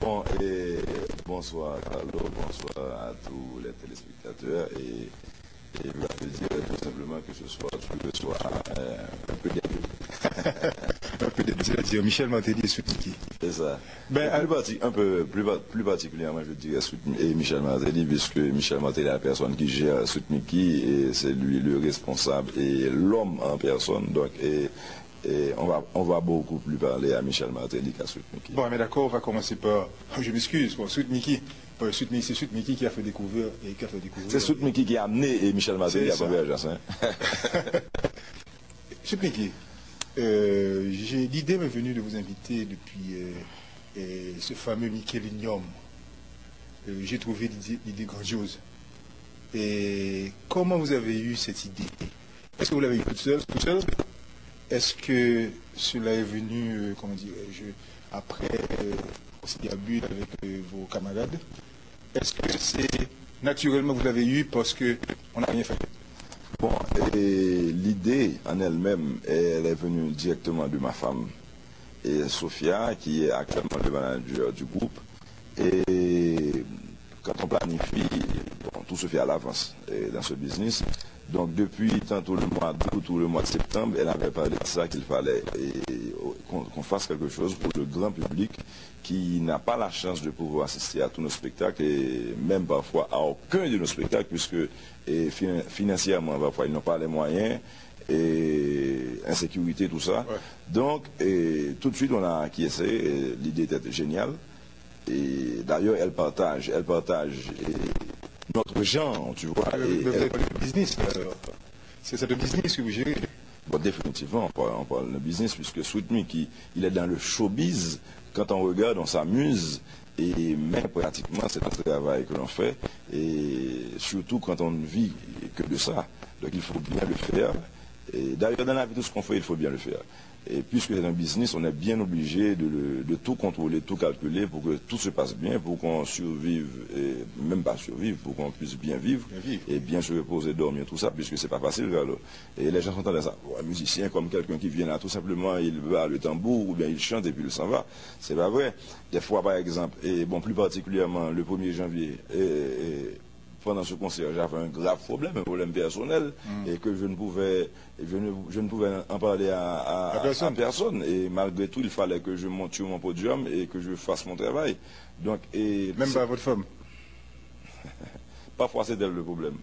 Bon, et bonsoir Carlo, bonsoir à tous les téléspectateurs et je vais dire tout simplement que ce soir, tu sois un peu débuté. Un peu débuté, c'est-à-dire Michel Martelly et Soutniki. C'est ça. Ben, Plus particulièrement, je dirais et Michel Martelly, puisque Michel Martelly est la personne qui gère Soutniki et c'est lui le responsable et l'homme en personne. Donc, et on va beaucoup plus parler à Michel Martelly qu'à Soutniki. Bon, mais d'accord, on va commencer par. Je m'excuse, bon, Soutniki. C'est Soutniki qui a fait découvrir et qui a fait découvrir. C'est Soutniki qui a amené et Michel Martelly à Convergence. Soutniki, l'idée m'est venue de vous inviter depuis ce fameux Mycélium. J'ai trouvé l'idée grandiose. Et comment vous avez eu cette idée? Est-ce que vous l'avez eu tout seul? Est-ce que cela est venu, comment dirais-je, après conciliabule avec vos camarades? Est-ce que c'est naturellement vous l'avez eu parce qu'on n'a rien fait? Bon, et l'idée en elle-même, elle est venue directement de ma femme, et Sophia, qui est actuellement le manager du groupe. Et quand on planifie, bon, tout se fait à l'avance dans ce business. Donc depuis tantôt le mois d'août ou le mois de septembre, elle avait parlé de ça qu'il fallait qu'on fasse quelque chose pour le grand public qui n'a pas la chance de pouvoir assister à tous nos spectacles et même parfois à aucun de nos spectacles puisque financièrement parfois ils n'ont pas les moyens et insécurité, tout ça. Ouais. Donc tout de suite on a acquiescé, l'idée était géniale et d'ailleurs elle partage notre genre, tu vois. Vous avez parlé de business, c'est le business que vous gérez. Bon, définitivement, on parle de business, puisque Soutniki, il est dans le showbiz. Quand on regarde, on s'amuse, et même pratiquement, c'est un travail que l'on fait, et surtout quand on ne vit que de ça. Donc il faut bien le faire. Et d'ailleurs, dans la vie, tout ce qu'on fait, il faut bien le faire. Et puisque c'est un business, on est bien obligé de tout contrôler, tout calculer pour que tout se passe bien, pour qu'on survive, et même pas survivre, pour qu'on puisse bien vivre, et bien se reposer, dormir, tout ça, puisque c'est pas facile. Alors. Et les gens sont dans ça. Un musicien comme quelqu'un qui vient là, tout simplement, il va le tambour, ou bien il chante et puis il s'en va. C'est pas vrai. Des fois, par exemple, et bon, plus particulièrement le 1er janvier, pendant ce concert, j'avais un grave problème, un problème personnel, et que je ne pouvais en parler à personne. Et malgré tout, il fallait que je monte sur mon podium et que je fasse mon travail. Donc, même pas votre femme? Parfois, c'est elle le problème.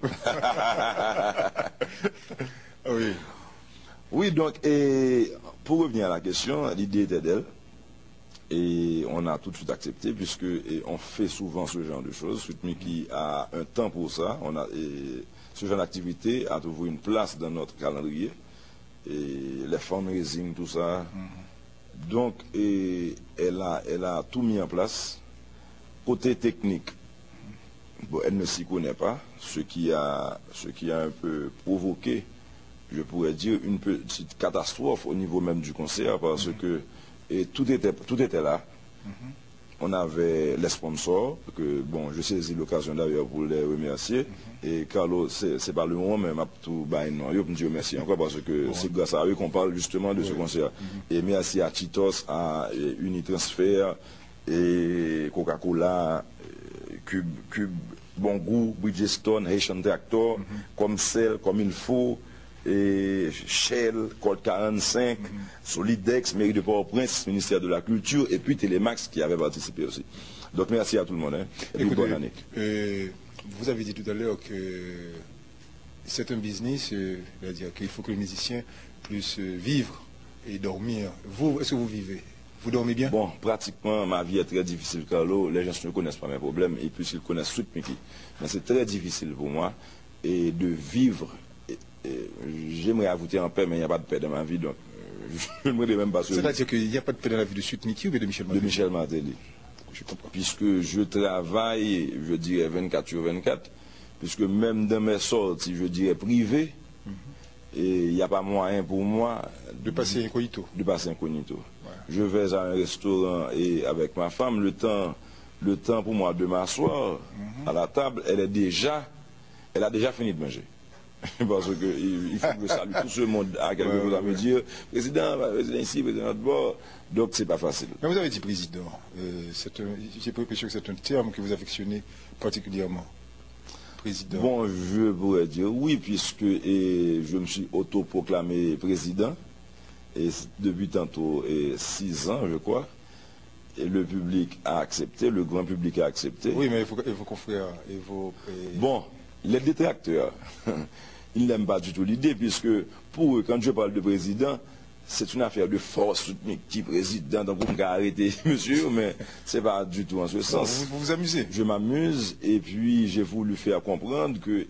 Oui. Oui, donc, et pour revenir à la question, l'idée était d'elle. Et on a tout de suite accepté, puisque on fait souvent ce genre de choses. Soutniki a un temps pour ça. Ce genre d'activité a toujours une place dans notre calendrier. Et les fundraising, tout ça. Donc, elle a tout mis en place. Côté technique, bon, elle ne s'y connaît pas, ce qui a un peu provoqué, je pourrais dire, une petite catastrophe au niveau même du concert, parce que tout était là. On avait les sponsors, que bon, je saisis l'occasion d'ailleurs pour les remercier. Et Carlo, c'est pas le moment, mais m'a tout non, je me remercie encore parce que c'est grâce à eux qu'on parle justement de ce concert. Et merci à Titos, à Unitransfer, et Coca-Cola, Cube, Bon Goût, Bridgestone, Haitian Tractor, comme celle, comme il faut. Et Shell, Colt 45, Solidex, Mairie de Port-au-Prince, ministère de la Culture, et puis Télémax qui avait participé aussi. Donc merci à tout le monde. Hein, et écoutez, bonne année. Vous avez dit tout à l'heure que c'est un business, c'est-à-dire qu'il faut que le musicien puisse vivre et dormir. Vous, est-ce que vous vivez? Vous dormez bien? Bon, pratiquement, ma vie est très difficile, Carlo. Les gens ne connaissent pas mes problèmes, et puis ils connaissent Soutniki. Mais c'est très difficile pour moi et de vivre. J'aimerais ajouter en paix, mais il n'y a pas de paix dans ma vie, donc je ne me même pas. C'est-à-dire qu'il n'y a pas de paix dans la vie de Soutniki ou de Michel Martelly? De Michel Martelly. Je comprends. Puisque je travaille, je dirais 24 sur 24, puisque même dans mes sorties, je dirais privées, et il n'y a pas moyen pour moi de passer incognito. Ouais. Je vais à un restaurant et avec ma femme, le temps pour moi de m'asseoir à la table, elle a déjà fini de manger. Parce que il faut que je salue tout ce monde à quelque chose à me dire, président ici, président de l'autre bord. Donc c'est pas facile. Mais vous avez dit président. J'ai l'impression que c'est un terme que vous affectionnez particulièrement. Président. Bon, je pourrais dire oui, puisque je me suis autoproclamé président, et depuis tantôt 6 ans, je crois. Et le public a accepté, le grand public a accepté. Oui, mais et vos confrères Bon, les détracteurs, ils n'aiment pas du tout l'idée, puisque pour eux, quand je parle de président, c'est une affaire de force, qui président, donc on peut arrêter monsieur, mais c'est pas du tout en ce sens. Vous vous amusez? Je m'amuse, et puis j'ai voulu faire comprendre que,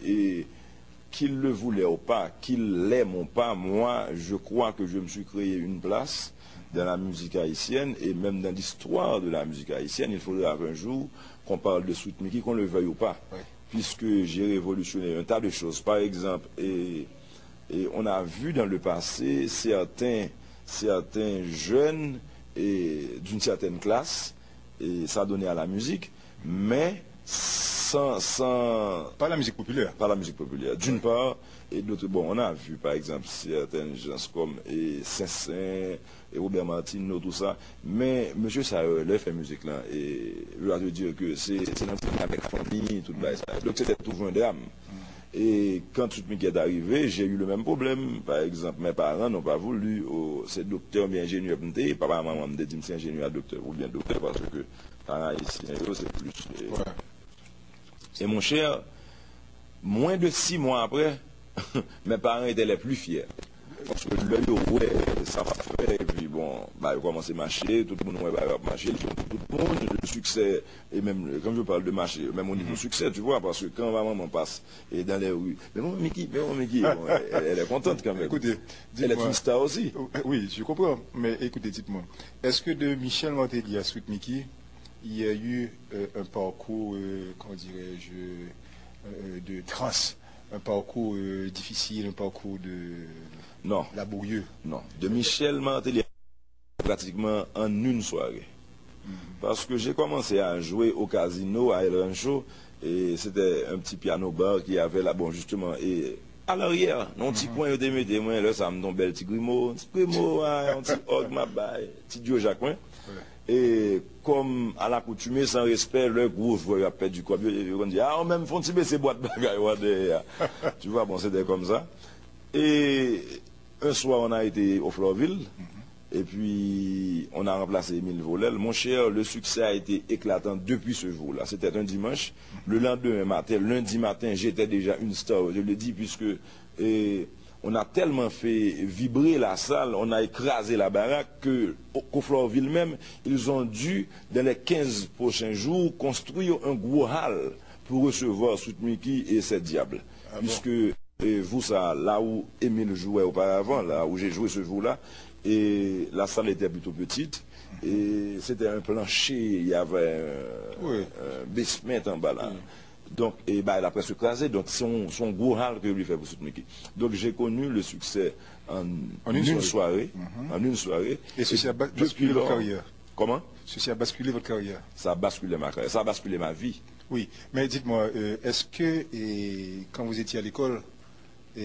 qu'il le voulait ou pas, qu'il l'aime ou pas, moi, je crois que je me suis créé une place dans la musique haïtienne et même dans l'histoire de la musique haïtienne. Il faudra qu'un jour qu'on parle de Sweet Mickey, qu'on le veuille ou pas, oui. Puisque j'ai révolutionné un tas de choses. Par exemple, et on a vu dans le passé certains jeunes d'une certaine classe, et ça donnait à la musique, mais sans pas la musique populaire. Pas la musique populaire. D'une part, et d'autre, bon, on a vu par exemple certaines gens comme Saint-Saint, et Robert Martino, tout ça, mais monsieur ça leur fait musique là, et je dois te dire que c'est avec la famille, tout ça. Donc c'était toujours un drame. Et quand tout le monde est arrivé, j'ai eu le même problème. Par exemple, mes parents n'ont pas voulu, c'est docteur ou bien ingénieur, papa, maman me dit c'est ingénieur, docteur ou bien docteur, parce que parents ici, c'est plus. Ouais. Et mon cher, moins de 6 mois après, mes parents étaient les plus fiers. Parce que l'œil, ouais, ça va faire, et puis bon, bah, ils commencent à marcher, tout le monde va marcher, tout le monde, le succès, et même, quand je parle de marcher, même au niveau succès, tu vois, parce que quand maman passe, et dans les rues, mais mon Mickey, bon, elle est contente quand même. Écoutez, elle est une star aussi. Oui, je comprends, mais écoutez, dites-moi, est-ce que de Michel Martelly à Sweet Mickey, il y a eu un parcours, comment dirais-je, de trans, un parcours difficile, un parcours non, laborieux? Non. De Michel Martelly, pratiquement en une soirée. Parce que j'ai commencé à jouer au casino à El Rancho, et c'était un petit piano bar qui avait là, bon, justement, et à l'arrière, dans un petit coin, je mettais, moi, là, ça me tombait le petit Grimaud, un petit Hog, ma baille, petit Dio Jacquin. Et comme à l'accoutumée, sans respect, le gros joueur a perdu du quoi. On dit, ah, même, faut tirer ces boîtes bagailles. Tu vois, bon, c'était comme ça. Et un soir, on a été au Florville, et puis on a remplacé Émile Volel. Mon cher, le succès a été éclatant depuis ce jour-là. C'était un dimanche. Le lendemain matin, lundi matin, j'étais déjà une star. Je le dis puisque on a tellement fait vibrer la salle, on a écrasé la baraque qu'au Florville même, ils ont dû, dans les 15 prochains jours, construire un gros hall pour recevoir Sweet Mickey et ses diables. Ah puisque vous, ça, là où Émile jouait auparavant, là où j'ai joué ce jour-là, et la salle était plutôt petite, et c'était un plancher, il y avait un basement en bas là. Donc, et bah, elle a presque écrasé, donc son gros hall que lui fait pour Sweet Mickey. Donc j'ai connu le succès en une soirée. En une soirée. Et ceci a basculé votre carrière. Comment? Ceci a basculé votre carrière. Ça a basculé ma carrière, ça a basculé ma vie. Oui, mais dites-moi, est-ce que quand vous étiez à l'école, vous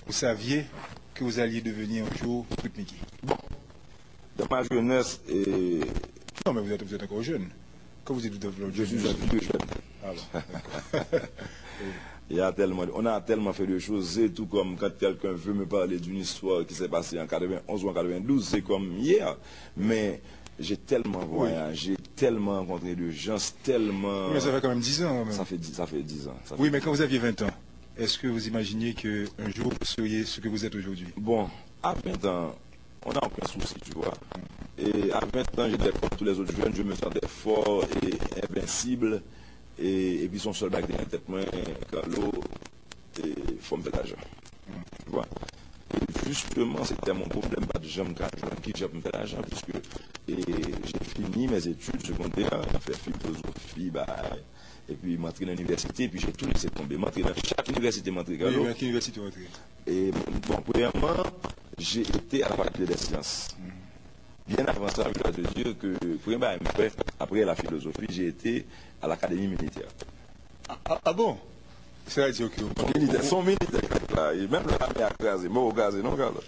saviez que vous alliez devenir un jour Sweet Mickey? Bon, dans ma jeunesse Non, mais vous êtes encore jeune. Quand vous êtes je suis un vieux jeune. On a tellement fait de choses, c'est tout comme quand quelqu'un veut me parler d'une histoire qui s'est passée en 91 ou en 92, c'est comme hier. Mais j'ai tellement voyagé, tellement rencontré de gens, tellement... Oui, mais ça fait quand même 10 ans. Même. Ça fait 10 ans. Oui, mais quand vous aviez 20 ans, est-ce que vous imaginiez qu'un jour vous seriez ce que vous êtes aujourd'hui? Bon, à 20 ans, on n'a aucun souci, tu vois. Et à 20 ans, j'étais comme tous les autres jeunes, je me sentais fort et invincible. Et puis son seul bac dans la tête, moi, Carlo, il faut me faire l'argent. Tu vois. Et justement, c'était mon problème, pas de jamais qui j'ai me faire l'argent, puisque j'ai fini mes études secondaires, j'ai fait philosophie, et puis m'entrer dans l'université, et puis j'ai tout laissé tomber. M'entrer dans chaque université, m'entrer Carlo. Oui, à quelle université vous entrez? Et bon, premièrement, j'ai été à la faculté des sciences. Bien avant ça, je dois te dire que, après la philosophie, j'ai été à l'académie militaire. Ah bon? C'est-à-dire que... Son militaire, là, et même l'armée a crasé, mort au gaz, non, Carlos?